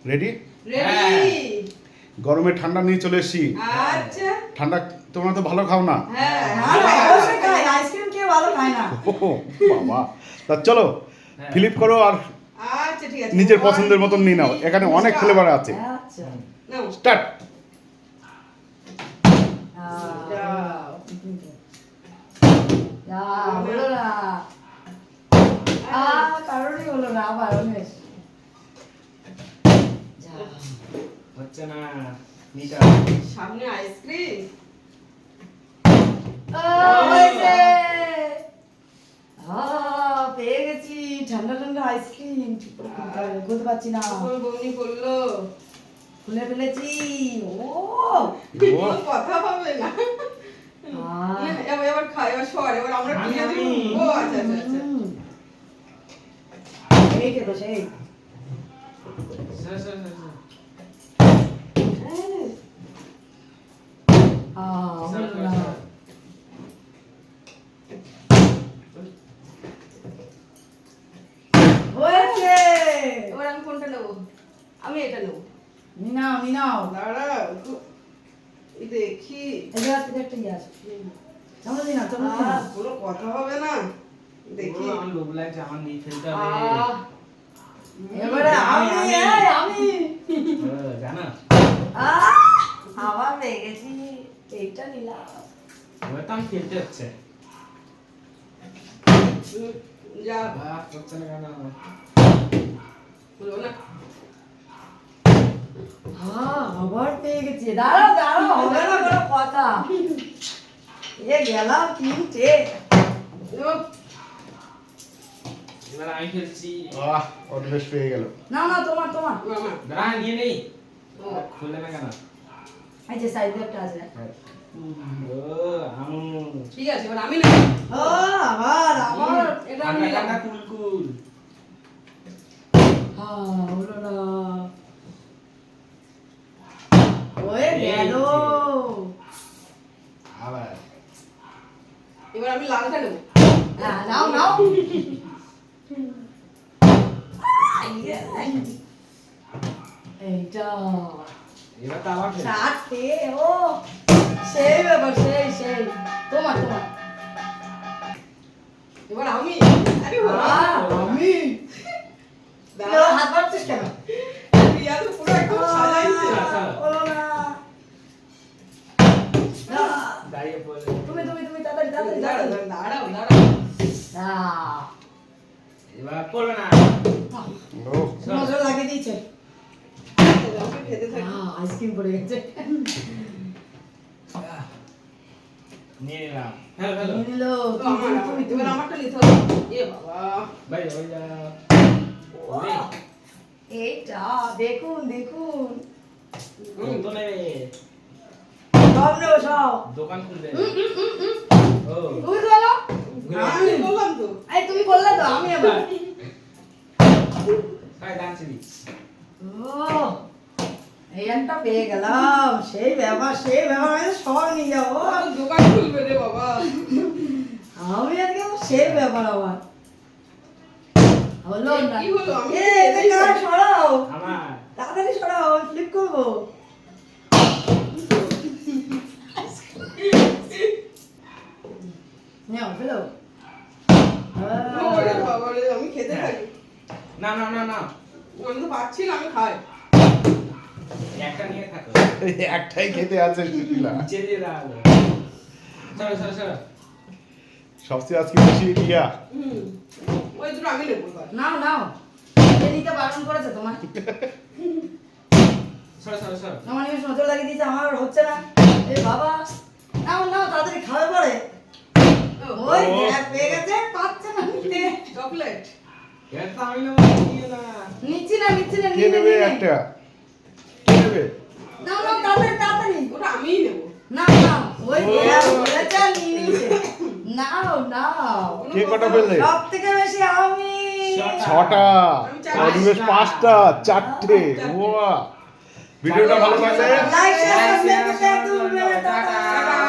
Ready? Ready. গরমে ঠান্ডা নিয়ে চলে এসেছি। আচ্ছা। ঠান্ডা তোমরা তো ভালো খাও না। হ্যাঁ, অবশ্যই খাই, আইসক্রিম কে ভালো খায় না। ওহো, বাবা, তা চলো ফ্লিপ করো আর আচ্ছা ঠিক আছে। নিজের পছন্দের মতন নিয়ে নাও। এখানে অনেক ফ্লেভার আছে। আচ্ছা। নাও। স্টার্ট। যাও। হলো না। কারণই হলো না, আবার অনেক। হচ্ছে না নিটা সামনে আইসক্রিম। হয়েছে। পেয়ে গেছি ঠান্ডা ঠান্ডা আইসক্রিম। বলতে পারছি না, আমার বৌনি বললো খুলে ফেলেছি। কোনো কথা হবে না। এবার খাই, এবার সর, এবার আমরা দিয়ে দিব। ও আচ্ছা আচ্ছা আচ্ছা। এই কে তো সেই। স্যার স্যার স্যার হলো না। হয়েছে। এবার আমি কোনটা নেবো? আমি এটা নেবো। নিনাও নিনাও। দাঁড়াও একটু দেখি। এই যে হাতে একটা ইয়ে আছে। চামচ দিনা, চামচ দিনা। কোনো কথা হবে না। দেখি। আমার লোভ লাগছে, আমার নিয়ে ফেলতে হবে। এবারে আমি আমি জানা আবার পেয়ে গেছি। এইটা নিলাম। এবার তো আমি খেলতে হচ্ছে। যা হচ্ছে না কেন? বলো না। আবার পেয়ে গেছি। দাঁড়াও দাঁড়াও, হবে না কোনো কথা। গেলাম তিনটে। এবার আমি খেলছি। অন্বেষ পেয়ে গেল। না না, তোমার তোমার। মামা। দাঁড়া নিয়ে নেই। খুলে না কেন? এই যে সাইডে একটা আছে। ও আমু ঠিক আছে, এবার আমি নেবো। আবার আবার এটা আমি ঠান্ডা নিলাম। ঠান্ডা কুল কুল। হলো না। ওয়ে গেল। আবার এবার আমি লালটা নেবো। নাও নাও। এইটা এবার তো আবার খেল। চারটে। ও সেই ব্যাপার, সেই সেই। তোমার তোমার। এবার আমি। আরে বাবা। আমি দাঁড়া। হাত বাড়ছিস কেন? রিয়া তো পুরো একদম সাজাইছে। হলো না। দাঁড়িয়ে পড়ে। তুমি তুমি তুমি তাড়াতাড়ি তাড়াতাড়ি দাঁড়াও তাড়াতাড়ি। দাঁড়াও দাঁড়াও। এবার পড়বে না। নজর লাগিয়ে দিয়েছে। আমাকে খেতে থাকি। আইসক্রিম পড়ে গেছে। নিয়ে নিলাম। Hello hello. নিয়ে নিলো। তো আমার তুমি তুমি এবার আমারটা নিতে হবে। এ বাবা। ভাই ওই যা। ওরে এইটা দেখুন দেখুন। কত নেবে? সব নেবো সব। দোকান খুলবে। ও তুমি বলো। আমি বললাম তো। এই তুমি বললে তো, আমি এবার। খাই ডান্সি। ও এই একটা পেয়ে গেলাম। সেই ব্যাপার সেই ব্যাপার, আমি তো সব নিয়ে যাবো। ও দোকান খুলবে রে বাবা। আমি আজকে সেই ব্যাপার আমার হলো না। কি হলো? আমি এটা কার? সরাও আমার তাড়াতাড়ি সরাও, আমি ফ্লিপ করবো। নাও ফেলো। ওরে বাবা রে, আমি খেতে থাকি। না না না না আমি তো পাচ্ছি না, আমি খাই। একটা নিয়ে থাকো। একটাই খেতে আছে সুশীলা। নিচে দিয়ে দাঁড়ালো। চলো চলো চলো। সবচেয়ে আজকে বেশি রিয়া। ওই দুটো আমি নেবো এবার। নাও নাও, এ নিতে বারণ করেছে তোমার। চলো চলো চলো। আমার নিয়ে নজর লাগিয়ে দিয়েছে, আমার আর হচ্ছে না। এই বাবা, নাও নাও তাড়াতাড়ি খাবে পরে। ওই পেয়ে গেছে, পাচ্ছে না নিতে। চকলেট। এবার তো আমি নেবো, নিয়ে না। নিচ্ছি না নিচ্ছি না, কে নিয়ে নে, নেবে নিয়ে নে। একটা? কে নেবে? নাও নাও তাড়াতাড়ি তাড়াতাড়ি। ওটা আমিই নেবো। নাও নাও, ওই বলেছে আর নিয়ে নিয়েছে। নাও নাও। কে কটা ফেললে? সব থেকে বেশি আমি। ছটা। আমি চারটে। অনিমেষ পাঁচটা, চারটে। ওয়া ভিডিওটা ভালো লাগলে লাইক শেয়ার সাবস্ক্রাইব করতে ভুলবেন না। টাটা। টাটা।